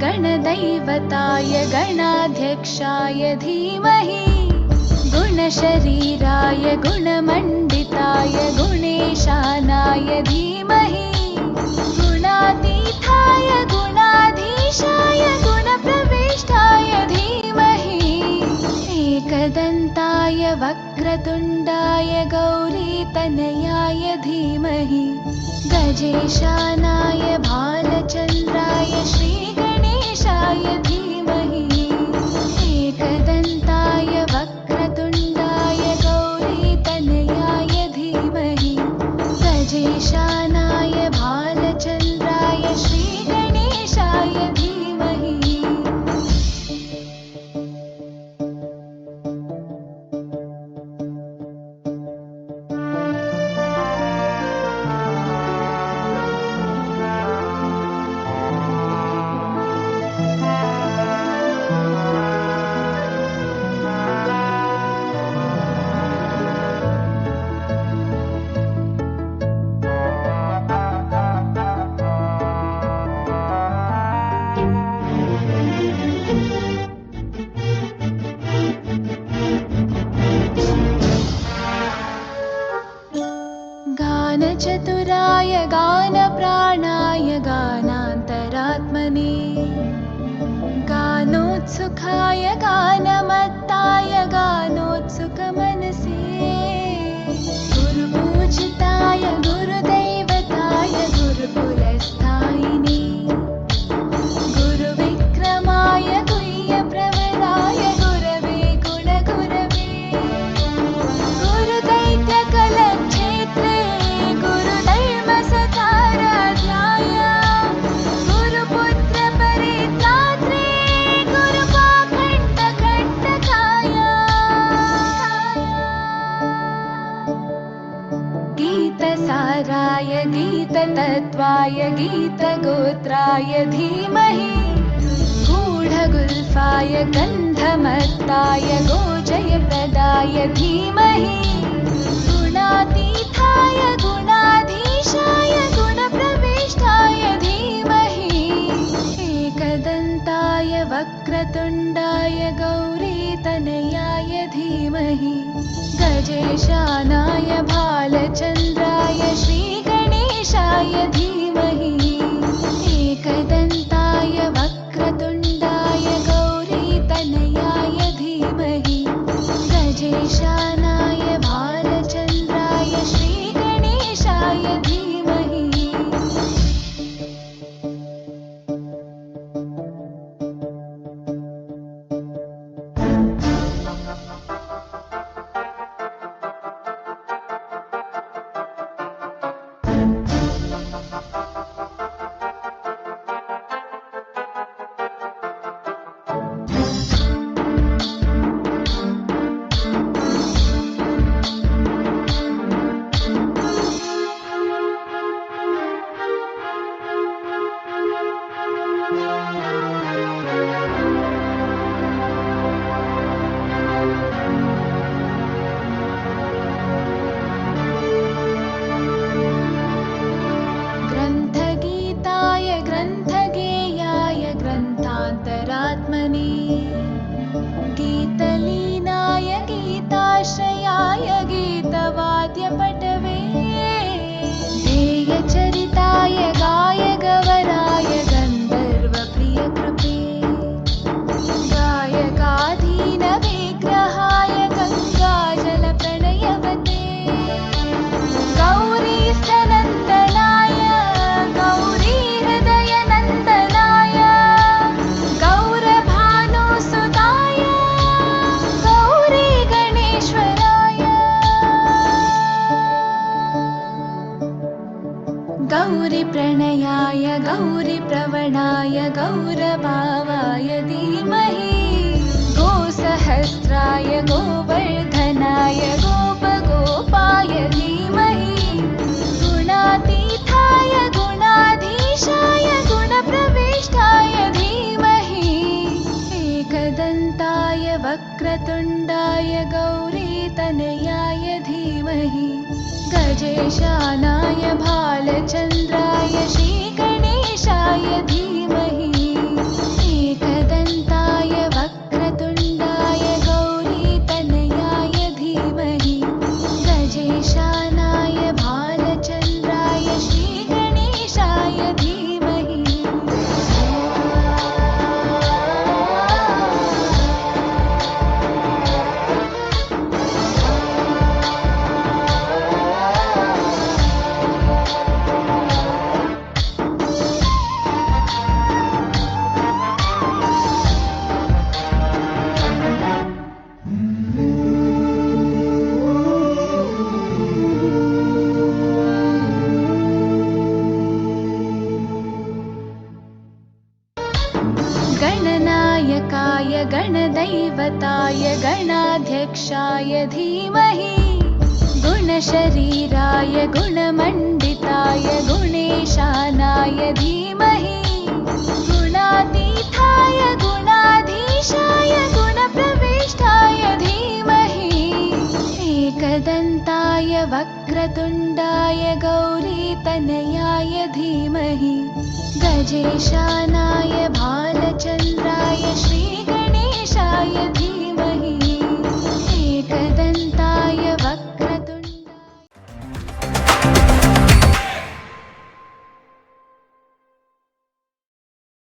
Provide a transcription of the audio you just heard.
गणदैवताय गणाध्यक्षाय धीमहि गुणशरीराय गुणमण्डिताय गुणेशानाय धीमहि गुणातीताय गुणाधीशाय गुणप्रविष्टाय धीमहि एकदन्ताय वक्रतुण्डाय गौरीतनयाय धीमहि गजेशानाय भालचन्द्राय श्रीगणेशाय धीमहि एकदन्ताय वक्रतुण्डाय गौरीतनयाय धीमहि गजेशानाय भालचन्द्राय श्रीगणेशाय धीमहि। गानचतुराय गानप्राणाय गानान्तरात्मने गानोत्सुकाय गानमत्ताय गानोत्सुकमनसे गुरुपूजिताय गुरुदैवताय गुरुकुलस्थायिने गुरुविक्रमाय गुह्यप्रवराय गुरवे गुणगुरवे गुरुदैत्यकलक्षेत्रे गुरुधर्मसकाराध्याय गुरुपुत्रपरित्रात्रे गुरुपाखण्डकण्टकाय गीतसाराय गीततत्त्वाय गीतगोत्राय धीमहि गूढगुल्फाय गन्धमत्ताय गोजयप्रदाय धीमहि गुणातीताय गुणाधीशाय गुणप्रविष्टाय धीमहि एकदन्ताय वक्रतुण्डाय गौरीतनयाय धीमहि गजेशानाय भालचन्द्राय श्रीगणेशाय धीमहि एकदन्ताय वक्रतुण्डाय गौरीतनयाय धीमहि गजेशानाय भालचन्द्राय श्रीगणेशाय धीमहि। ग्रन्थगीताय ग्रन्थगेयाय ग्रन्थान्तरात्मने गीतलीनाय गीताश्रयाय गीतवाद्यपटवे ध्येयचरिताय गायगवराय गन्धर्वप्रियकृपे गायकाधीनविग्रहाय गङ्गाजलप्रणयवते गौरीस्थनन्दनाय गौरीहृदयनन्दनाय गौरभानुसुताय गौरीगणेश्वराय गौरीप्रणयाय गौरीप्रवणाय गौरभावाय धीमहि गोसहस्राय गोवर्धनाय गोपगोपाय धीमहि गुणातीताय गुणाधीशाय गुणप्रविष्टाय धीमहि एकदन्ताय वक्रतुण्डाय गौरीतनयाय धीमहि गजेशानाय भालचन्द्राय श्रीगणेशाय धीमहि गणनायकाय गणदैवताय गणाध्यक्षाय धीमहि गुणशरीराय गुणमण्डिताय गुणेशानाय धीमहि गुणातीताय गुणाधीशाय गुणप्रविष्टाय धीमहि एकदन्ताय वक्रतुण्डाय गौरीतनयाय धीमहि गजेशानाय भालचन्द्र